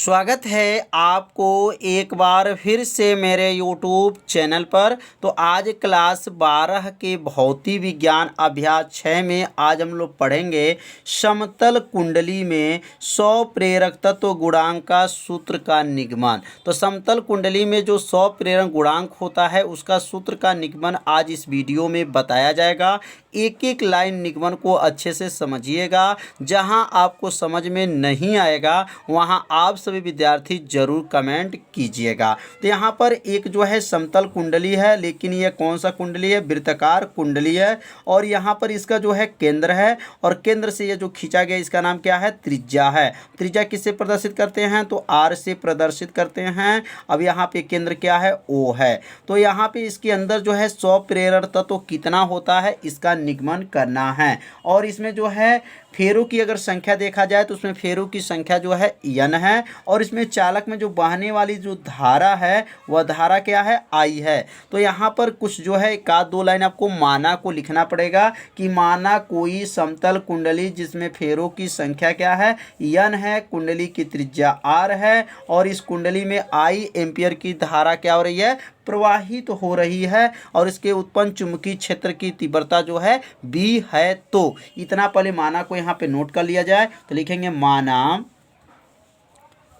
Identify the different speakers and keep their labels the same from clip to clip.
Speaker 1: स्वागत है आपको एक बार फिर से मेरे YouTube चैनल पर। तो आज क्लास 12 के भौतिक विज्ञान अभ्यास 6 में आज हम लोग पढ़ेंगे समतल कुंडली में 100 प्रेरक तत्व गुणांक का सूत्र का निगमन। तो समतल कुंडली में जो 100 प्रेरक गुणांक होता है उसका सूत्र का निगमन आज इस वीडियो में बताया जाएगा। एक एक लाइन निगमन को अच्छे से समझिएगा। जहां आपको समझ में नहीं आएगा वहां आप सभी विद्यार्थी जरूर कमेंट कीजिएगा। तो यहाँ पर एक जो है समतल कुंडली है, लेकिन ये कौन सा कुंडली है? वृत्ताकार कुंडली है। और यहाँ पर इसका जो है केंद्र है और केंद्र से ये जो खींचा गया इसका नाम क्या है? त्रिज्या है। त्रिज्या किससे प्रदर्शित करते हैं? तो आर से प्रदर्शित करते हैं। अब यहाँ पे केंद्र क्या है? ओ है। तो यहाँ पे इसके अंदर जो है 100 प्रेरक तत्व कितना होता है इसका निगमन करना है। और इसमें जो है फेरों की अगर संख्या देखा जाए तो उसमें फेरों की संख्या जो है n है। और इसमें चालक में जो बहने वाली जो धारा है वह धारा क्या है? I है। तो यहाँ पर कुछ जो है एक आध दो लाइन आपको माना को लिखना पड़ेगा कि माना कोई समतल कुंडली जिसमें फेरों की संख्या क्या है? n है, कुंडली की त्रिज्या r है और इस कुंडली में I एम्पियर की धारा क्या हो रही है? प्रवाहित तो हो रही है। और इसके उत्पन्न चुंबकीय क्षेत्र की तीव्रता जो है b है। तो इतना पहले माना को यहाँ पे नोट कर लिया जाए। तो लिखेंगे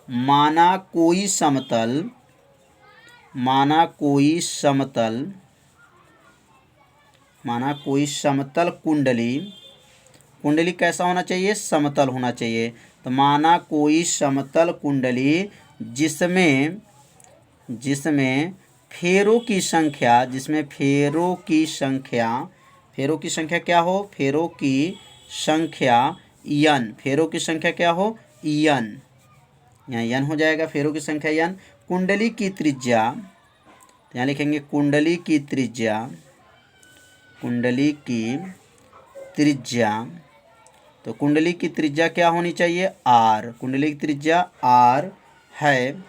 Speaker 1: माना कोई समतल, माना कोई समतल कुंडली, कुंडली कैसा होना चाहिए? समतल होना चाहिए। तो माना कोई समतल कुंडली जिसमें फेरों की संख्या, फेरों की संख्या क्या हो? फेरों की संख्या n, फेरों की संख्या क्या हो? n, यहाँ n हो जाएगा। फेरों की संख्या n। कुंडली की त्रिज्या, यहाँ लिखेंगे कुंडली की त्रिज्या। तो कुंडली की त्रिज्या क्या होनी चाहिए? r। कुंडली की त्रिज्या r है।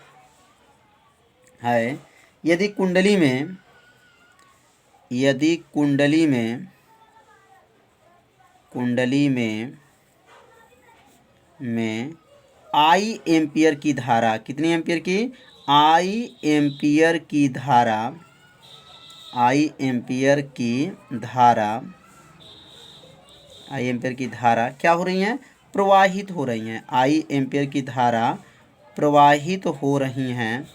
Speaker 1: यदि कुंडली में I एम्पियर की धारा, कितनी एम्पियर की? I एम्पियर की धारा क्या हो रही है? प्रवाहित हो रही हैं। I एम्पियर की धारा प्रवाहित हो रही हैं।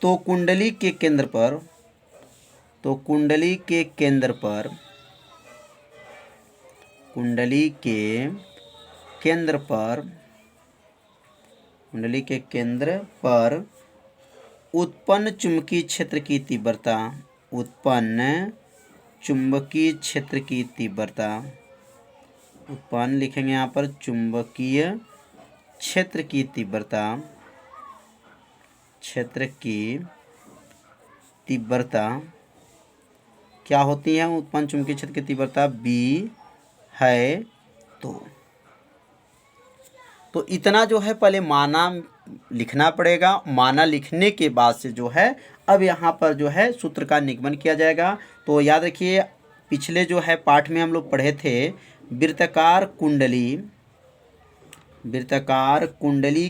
Speaker 1: तो कुंडली के केंद्र पर उत्पन्न चुंबकीय क्षेत्र की तीव्रता, उत्पन्न लिखेंगे यहाँ पर चुंबकीय क्षेत्र की तीव्रता क्या होती है? उत्पन्न चुंबकीय क्षेत्र की तीव्रता b है। तो इतना जो है पहले माना लिखना पड़ेगा। माना लिखने के बाद से जो है अब यहाँ पर जो है सूत्र का निगमन किया जाएगा। तो याद रखिए पिछले जो है पाठ में हम लोग पढ़े थे वृत्ताकार कुंडली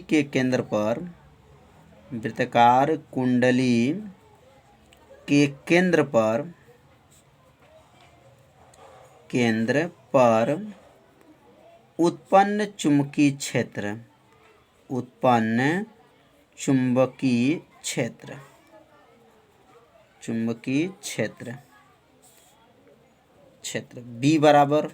Speaker 1: के केंद्र पर उत्पन्न चुंबकीय क्षेत्र B बराबर,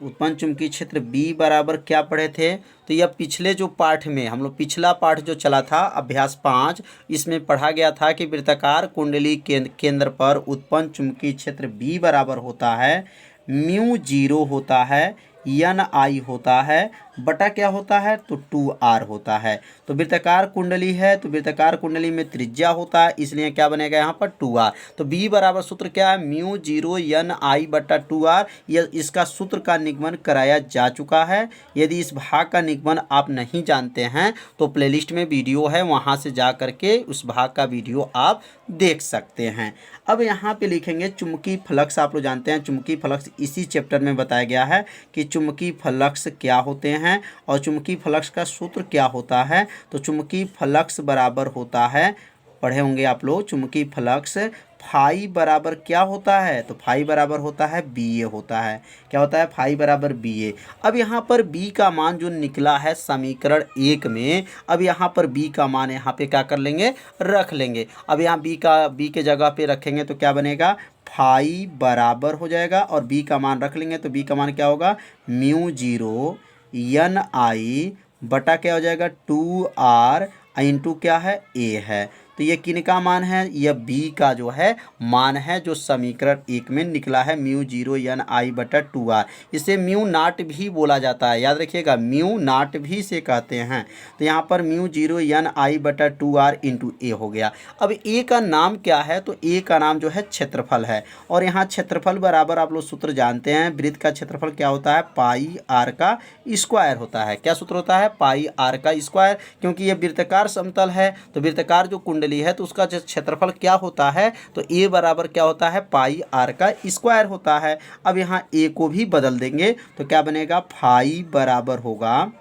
Speaker 1: उत्पन्न चुंबकीय क्षेत्र B बराबर क्या पढ़े थे? तो यह पिछले जो पाठ में हम लोग, पिछला पाठ जो चला था अभ्यास 5, इसमें पढ़ा गया था कि वृत्ताकार कुंडली केंद्र पर उत्पन्न चुंबकीय क्षेत्र B बराबर होता है μ0 होता है एन आई होता है बटा क्या होता है तो 2r होता है। तो वृत्ताकार कुंडली है तो वृत्ताकार कुंडली में त्रिज्या होता है, इसलिए क्या बनेगा यहाँ पर 2r। तो b बराबर सूत्र क्या है म्यू 0 एन आई बटा 2r। यह इसका सूत्र का निगमन कराया जा चुका है। यदि इस भाग का निगमन आप नहीं जानते हैं तो प्लेलिस्ट में वीडियो है, वहाँ से जा करके उस भाग का वीडियो आप देख सकते हैं। अब यहाँ पे लिखेंगे चुंबकीय फ्लक्स। आप लोग जानते हैं चुंबकीय फ्लक्स इसी चैप्टर में बताया गया है कि चुंबकीय फ्लक्स क्या होते हैं और चुंबकीय फ्लक्स का सूत्र क्या होता है। तो चुंबकीय फ्लक्स बराबर होता है, पढ़े होंगे आप लोग, चुंबकीय फ्लक्स फाई बराबर क्या होता है तो फाई बराबर होता है बी ए होता है। क्या होता है फाई बराबर बी ए। अब यहाँ पर बी का मान जो निकला है समीकरण 1 में, अब यहाँ पर बी का मान यहाँ पे क्या कर लेंगे रख लेंगे। अब यहाँ बी के जगह पे रखेंगे तो क्या बनेगा फाई बराबर हो जाएगा और बी का मान रख लेंगे तो बी का मान क्या होगा म्यू 0 एन आई बटा क्या हो जाएगा 2r इंटू क्या है ए है। तो ये किनका मान है, यह बी का जो है मान है जो समीकरण 1 में निकला है म्यू 0 एन आई बटा 2r। इसे म्यू नाट भी बोला जाता है, याद रखिएगा म्यू नाट भी से कहते हैं। तो यहाँ पर म्यू 0 एन आई बटा 2r इंटू ए हो गया। अब ए का नाम क्या है तो ए का नाम जो है क्षेत्रफल है और यहाँ क्षेत्रफल बराबर आप लोग सूत्र जानते हैं, वृत्त का क्षेत्रफल क्या होता है पाई आर का स्क्वायर होता है। क्या सूत्र होता है पाई आर का स्क्वायर, क्योंकि ये वृत्ताकार समतल है तो वृत्ताकार जो कुंडली है तो उसका जो क्षेत्रफल क्या होता है तो ए बराबर क्या होता है पाई आर का स्क्वायर होता है। अब यहाँ ए को भी बदल देंगे तो क्या बनेगा फाई बराबर होगा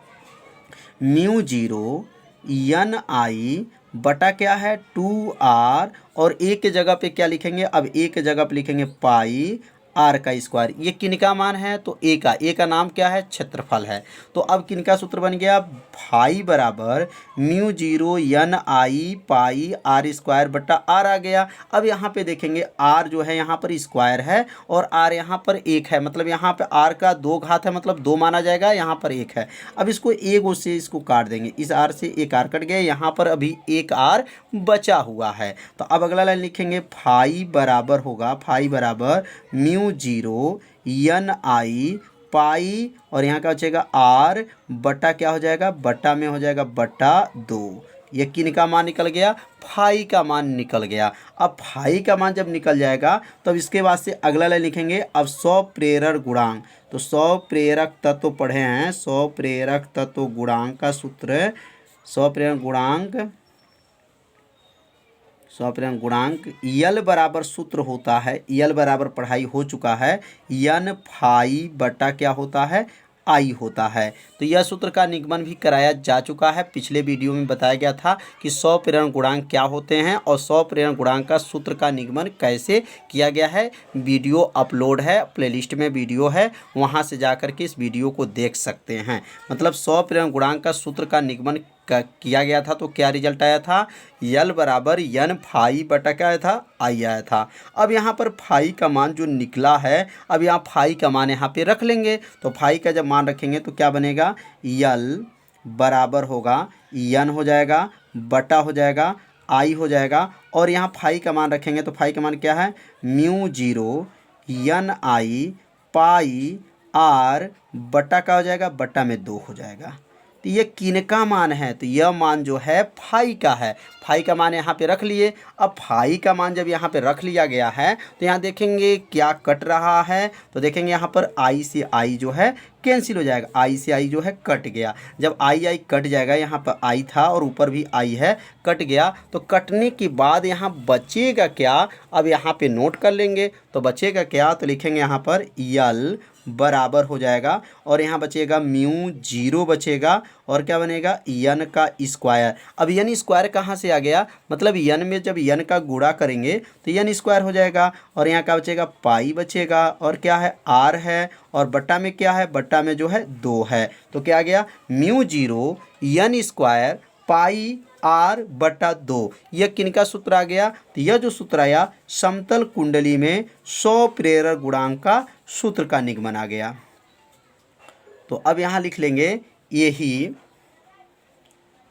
Speaker 1: म्यू 0 एन आई बटा क्या है 2r और ए के जगह पे क्या लिखेंगे, अब ए के जगह पे लिखेंगे पाई आर का स्क्वायर। ये किनका मान है तो ए का नाम क्या है क्षेत्रफल है। तो अब किनका सूत्र बन गया फाई बराबर mu 0 N I pi R square बटा आर आ गया। अब यहाँ पे देखेंगे आर जो है यहाँ पर स्क्वायर है और आर यहाँ पर 1 है, मतलब यहाँ पे आर का 2 घात है मतलब 2 माना जाएगा, यहाँ पर 1 है। अब इसको एक से इसको काट देंगे, इस आर से एक आर कट गया, यहाँ पर अभी एक आर बचा हुआ है। तो अब अगला लाइन लिखेंगे फाई बराबर होगा फाई बराबर म्यू 0 एन आई पाई और यहाँ क्या बचेगा आर बटा क्या हो जाएगा बटा में हो जाएगा बटा 2। ये किनका मान निकल गया फाई का मान निकल गया। अब फाई का मान जब निकल जाएगा तब इसके बाद से अगला लाइन लिखेंगे अब 100 प्रेरक गुणांक। तो 100 प्रेरक तत्व पढ़े हैं, 100 प्रेरक तत्व गुणांक का सूत्र 100 प्रेरक गुणांक यल बराबर सूत्र होता है, यल बराबर पढ़ाई हो चुका है एन फाई बटा क्या होता है आई होता है। तो यह सूत्र का निगमन भी कराया जा चुका है, पिछले वीडियो में बताया गया था कि 100 प्रेरण गुणांक क्या होते हैं और 100 प्रेरण गुणांक का सूत्र का निगमन कैसे किया गया है। वीडियो अपलोड है, प्लेलिस्ट में वीडियो है, वहां से जाकर के इस वीडियो को देख सकते हैं। मतलब 100 प्रेरण गुणांक का सूत्र का निगमन किया गया था तो क्या रिजल्ट आया था यल बराबर एन फाई बटा क्या आया था आई आया था। अब यहाँ पर फाई का मान जो निकला है, अब यहाँ फाई का मान यहाँ पे रख लेंगे। तो फाई का जब मान रखेंगे तो क्या बनेगा यल बराबर होगा एन हो जाएगा बटा हो जाएगा आई हो जाएगा और यहाँ फाई का मान रखेंगे तो फाई का मान क्या है mu 0 N I pi R बटा का हो जाएगा बटा में 2 हो जाएगा। तो ये किनका मान है तो यह मान जो है फाई का है। फाई का मान यहाँ पे रख लिए। अब फाई का मान जब यहाँ पे रख लिया गया है तो यहाँ देखेंगे क्या कट रहा है तो देखेंगे यहाँ पर आई से आई जो है कैंसिल हो जाएगा, आई से आई जो है कट गया। जब आई कट जाएगा, यहाँ पर आई था और ऊपर भी आई है, कट गया। तो कटने के बाद यहाँ बचेगा क्या, अब यहाँ पे नोट कर लेंगे। तो बचेगा क्या तो लिखेंगे यहाँ पर यल बराबर हो जाएगा और यहाँ बचेगा म्यू 0 बचेगा और क्या बनेगा एन का स्क्वायर। अब एन स्क्वायर कहाँ से आ गया, मतलब एन में जब एन का गुणा करेंगे तो एन स्क्वायर हो जाएगा और यहाँ क्या बचेगा पाई बचेगा और क्या है आर है और बट्टा में क्या है बट्टा में जो है 2 है। तो क्या आ गया mu 0 N square pi R बटा 2। यह किनका सूत्र आ गया तो यह जो सूत्र आया समतल कुंडली में 100 प्रेरक गुणांक का सूत्र का निगमन आ गया। तो अब यहाँ लिख लेंगे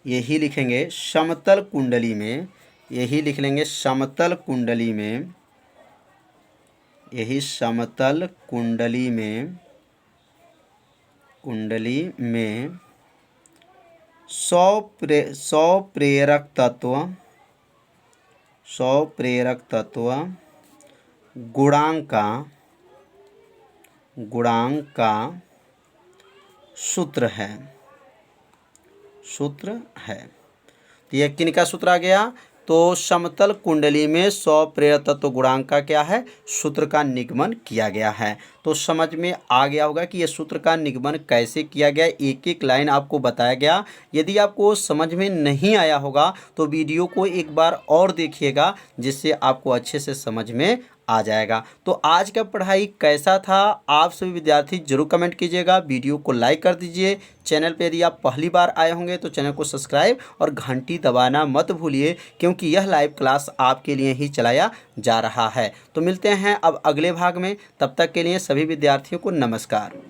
Speaker 1: यही लिखेंगे समतल कुंडली में, यही लिख लेंगे समतल कुंडली में, यही समतल कुंडली में कुंडली में 100 प्रेरक तत्व गुणांक का सूत्र है। तो यह किनका सूत्र आ गया? तो समतल कुंडली में 100 प्रेरक तत्व गुणांक का क्या है? सूत्र का निगमन किया गया है। तो समझ में आ गया होगा कि यह सूत्र का निगमन कैसे किया गया, एक एक लाइन आपको बताया गया। यदि आपको समझ में नहीं आया होगा तो वीडियो को एक बार और देखिएगा, जिससे आपको अच्छे से समझ में आ जाएगा। तो आज का पढ़ाई कैसा था, आप सभी विद्यार्थी जरूर कमेंट कीजिएगा। वीडियो को लाइक कर दीजिए। चैनल पे यदि आप पहली बार आए होंगे तो चैनल को सब्सक्राइब और घंटी दबाना मत भूलिए, क्योंकि यह लाइव क्लास आपके लिए ही चलाया जा रहा है। तो मिलते हैं अब अगले भाग में, तब तक के लिए सभी विद्यार्थियों को नमस्कार।